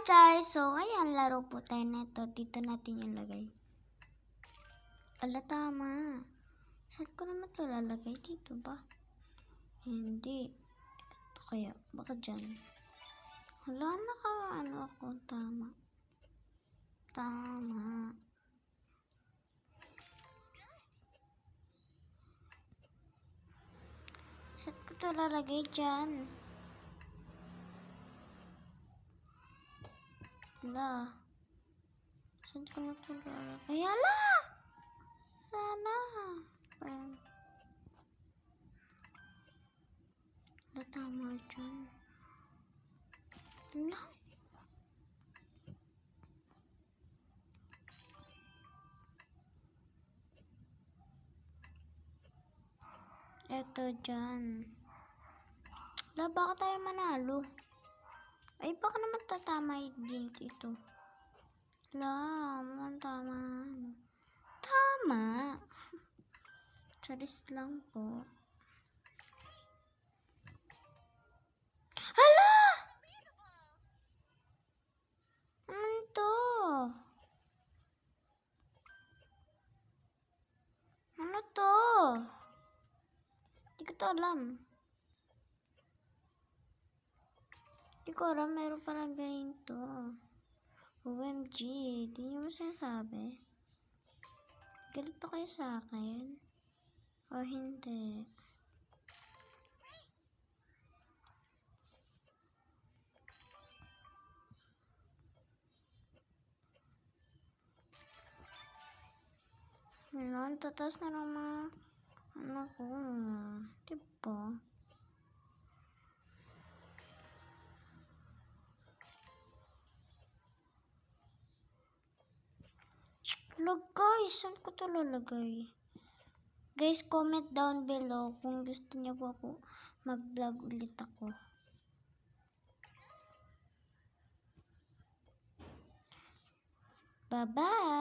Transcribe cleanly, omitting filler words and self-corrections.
guys! So, ayan, laro po tayo nito. Dito natin yung lagay. Ala, tama. Saan ko naman ito lalagay? Dito ba? Hindi. Ito kaya. Baka dyan. Hala, ano ako. Tama. Tama. Saan ko ito lalagay dyan? Hala. Saan ko na ito lalagay? Hala! Sana. Hala, tama dyan. Hala. Ito dyan. Hala, baka tayo manalo. Ay, baka naman tatama din ito. Hala, mukhang tama. Tama. Charis lang po. Hala! Ano to? Ano to? Hindi ko to alam. Hindi ko alam, meron pala ganito. OMG, di nyo ba sinasabi? Ganito kayo sa akin? O hindi? Ngayon, tatas na lang mga anak ko. Diba? Lagay, saan ko ito lalagay? Guys, comment down below kung gusto niyo po mag-vlog ulit ako. Bye-bye!